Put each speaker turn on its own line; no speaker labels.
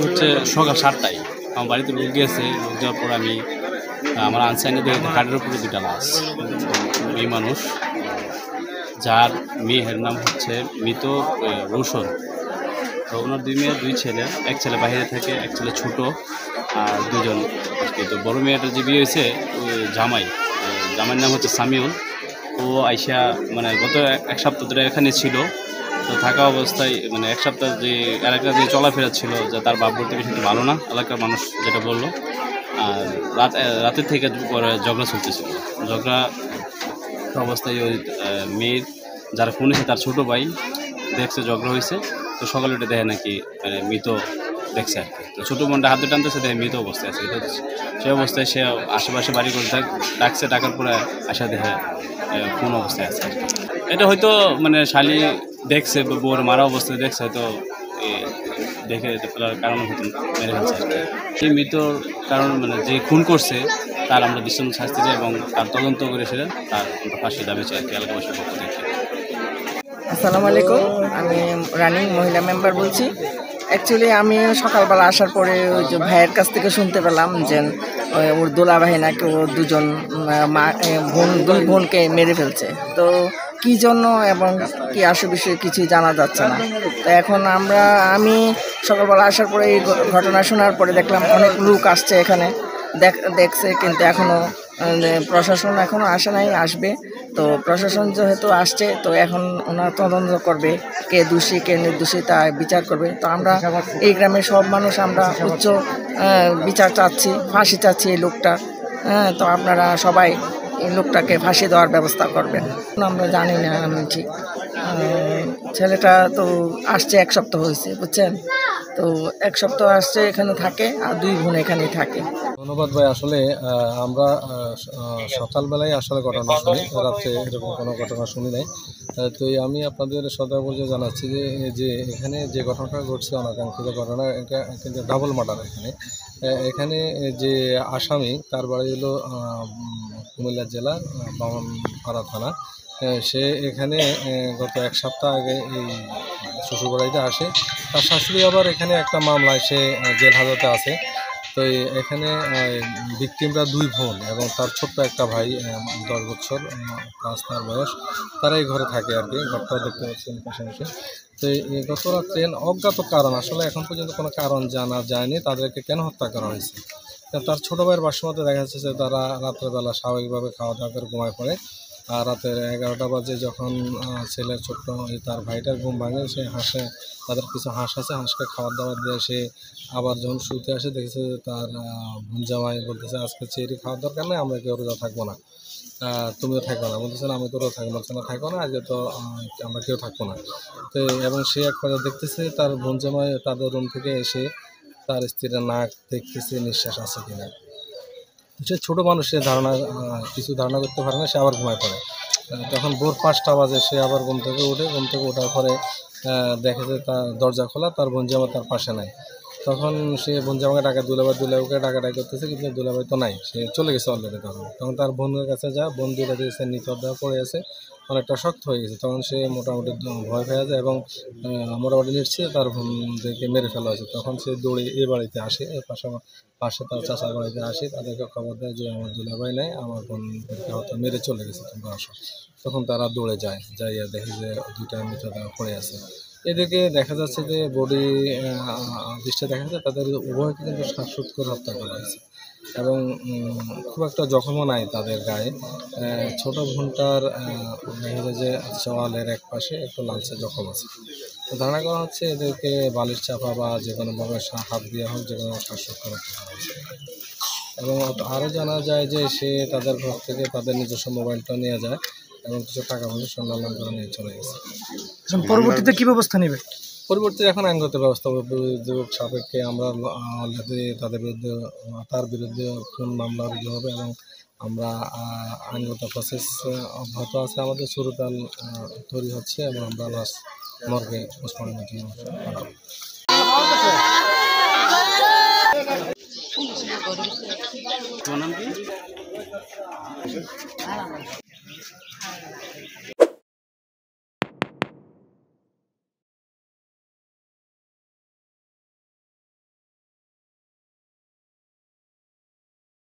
হচ্ছে সকাল 7টায় আমার বাড়িতে লোক গিয়েছে। লোক যাওয়ার পর আমি আমার আনসাইনে দেখে খাটের উপরে দুটা লাশ। মেয়ে মানুষ, যার মেয়ের নাম হচ্ছে মৃত রৌশন। তো ওনার 2 মেয়ে 2 ছেলে, এক ছেলে বাইরে থাকে, এক ছেলে ছোট, আর 2জন। তো বড় মেয়েটা যে বিয়ে হয়েছে জামাইয়ের নাম হচ্ছে সামিউল। ও আইসা মানে গত 1 সপ্তাহ ধরে এখানে ছিল। তো থাকা অবস্থায় মানে 1 সপ্তাহ যে এলাকা দিয়ে চলাফেরা ছিল, যে তার বাপ বলতে বেশি ভালো না, এলাকার মানুষ যেটা বললো। আর রাতের থেকে ঝগড়া চলতেছিল। ঝগড়া অবস্থায় ওই মেয়ের যারা ফোন এসে তার ছোটো ভাই দেখছে ঝগড়া হয়েছে। তো সকালে উঠে দেখে নাকি মৃত দেখছে আর কি। তো ছোটো বোনটা হাতে টানতেছে, দেখে মৃত অবস্থায় আছে। সেই অবস্থায় সে আশেপাশে বাড়ি করে ডাকছে, ডাকার পরে আসা দেখে কোন অবস্থায় আছে আর কি। এটা হয়তো মানে শালি দেখছে, বউর মারা অবস্থায় দেখছে, হয়তো দেখে ফেলার কারণে হয়তো মেরে ফেলছে আর কি। সেই মৃত্যুর কারণ মানে যে খুন করছে তার আমরা দৃষ্টান্ত শাস্তি চাই এবং তার তদন্ত করে সেটা তার ফাঁসি দাবি চাই আর কি, এলাকাবাসীর পক্ষ থেকে।
আসসালামু আলাইকুম, আমি রানিং মহিলা মেম্বার বলছি। অ্যাকচুয়ালি আমি সকালবেলা আসার পরে ওই যে ভাইয়ের কাছ থেকে শুনতে পেলাম যে ওর দোলা ভাই নাকি ওর 2 বোনকে মেরে ফেলছে। তো কী জন্য এবং কি আসল বিষয়ে কিছুই জানা যাচ্ছে না। তো এখন আমি সকালবেলা আসার পরে এই ঘটনা শোনার পরে দেখলাম অনেক লোক আসছে এখানে, দেখছে, কিন্তু এখনও প্রশাসন এখনও আসে নাই, আসবে। তো প্রশাসন যেহেতু আসছে, তো এখন ওনারা তদন্ত করবে, কে দোষী কে নির্দোষী তা বিচার করবে। তো আমরা এই গ্রামের সব মানুষ আমরা উচ্চ বিচার চাচ্ছি, ফাঁসি চাচ্ছি এই লোকটা। তো আপনারা সবাই এই লোকটাকে ফাঁসি দেওয়ার ব্যবস্থা করবেন। আমরা জানি না, আমি ঠিক ছেলেটা তো আসছে 1 সপ্তাহ হয়েছে, বুঝছেন। তো 1 সপ্তাহ আসছে, এখানে থাকে, আর 2 বোন এখানেই থাকে।
ধন্যবাদ ভাই। আসলে আমরা সকালবেলায় আসলে ঘটনা শুনি, রাত্রে এরকম কোনো ঘটনা শুনি নাই। তো আমি আপনাদের সদয় পরিচয় জানাচ্ছি যে এখানে যে ঘটনাটা ঘটছে, অনাকাঙ্ক্ষিত ঘটনা, এটা কিন্তু ডাবল মার্ডার। এখানে যে আসামি, তার বাড়ি হলো কুমিল্লা জেলা বামনপাড়া থানা। সে এখানে গত 1 সপ্তাহ আগে এই শ্বশুরবাড়িতে আসে। তার শাশুড়ি আবার এখানে একটা মামলায় সে জেল হাজতে আছে। তো এখানে ভিকটিমরা 2 বোন এবং তার ছোট্ট একটা ভাই, 10 বছর প্লাস তার বয়স। তারা এই ঘরে থাকে আর কি, ঘরটাও দেখতে পাচ্ছেন পাশাপাশি। তো গত রাত্রে অজ্ঞাত কারণ, আসলে এখন পর্যন্ত কোনো কারণ জানা যায়নি তাদেরকে কেন হত্যা করা হয়েছে। তার ছোটো ভাইয়ের ভাষ্যমতে দেখা যাচ্ছে যে তারা রাত্রেবেলা স্বাভাবিকভাবে খাওয়া দাওয়া করে ঘুমায় পড়ে। আর রাতের 11টা বাজে যখন ছেলের ছোট্ট তার ভাইটার ঘুম ভাঙে, সে হাঁসে, তাদের কিছু হাঁস আছে, হাঁসকে খাবার দাবার দিয়ে সে আবার যখন শুতে আসে, দেখেছে তার বোন জামাই বলতেছে আজকে চেরি খাওয়ার দরকার নেই, আমরা কেউ রোজা থাকবো না, তুমিও থাকবো না। বলতেছে আমি তো রোজা থাকবো না, থাকবো না, আজকে তো আমরা কেউ থাকবো না। তো এবং সে এক কথা দেখতেছে তার বোন জামাই তাদের রুম থেকে এসে তার স্ত্রীর নাক দেখতেছে, নিঃশ্বাস আছে কিনা। সে ছোটো মানুষ, সে কিছু ধারণা করতে পারে না, সে আবার ঘুমায় পড়ে। তখন ভোর 5টা বাজে সে আবার ঘুম থেকে ওঠার পরে দেখে যে তার দরজা খোলা, তার বোনজামা তার পাশে নাই। তখন সে বোনজামাকে ডাকা, দুলাভাইকে ডাকাডাকি করতেছে, কিন্তু দুলাভাই তো নাই, সে চলে গেছে অলরেডি। তখন তার বোনের কাছে বোন দুটা দিয়েছে নিথর দেওয়া পড়ে আছে, অনেকটা শক্ত হয়ে গেছে। তখন সে মোটামুটি ভয় পেয়ে যায় এবং মোটামুটি নিচ্ছে তার বোনদেরকে মেরে ফেলা হয়েছে। তখন সে দৌড়ে এই বাড়িতে আসে, পাশে তার চাচার বাড়িতে আসে, তাদেরকে খবর দেয় যে আমার দুলাভাই নাই, আমার বোনদেরকে হয়তো মেরে চলে গেছে, তোমরা আসো। তখন তারা দৌড়ে যাইয়া দেখে যে 2টা মৃতদেহ পড়ে আছে। এদিকে দেখা যাচ্ছে যে বডি দৃষ্টে দেখা যাচ্ছে তাদের উভয়কে কিন্তু শ্বাসরোধ করে হত্যা করা হয়েছে এবং খুব একটা জখমও নাই তাদের গায়ে। ছোটো বোনটার দেখা যায় যে চওয়ালের এক পাশে একটু লালচে জখম আছে। তো ধারণা করা হচ্ছে এদেরকে বালিশ চাপা বা যে কোনোভাবে হাত দেওয়া হোক, যে কোনো শ্বাসরোধ করা হয়েছে। এবং আরও জানা যায় যে সে তাদের ঘর থেকে তাদের নিজস্ব মোবাইলটা নিয়ে যায় এবং কিছু টাকা পয়সা সন্ধান করে নিয়ে চলে গেছে।
পরবর্তীতে কী ব্যবস্থা নেবে?
পরবর্তীতে এখন আইনগত ব্যবস্থা সাপেক্ষে আমরা অলরেডি তার বিরুদ্ধে খুন মামলা রুজু হবে এবং আমরা আইনগত প্রসেস অব্যাহত আছে। আমাদের সুরতাল তৈরি হচ্ছে এবং আমরা লাশ মর্গে পোস্টমর্টমের জন্য পাঠাবো।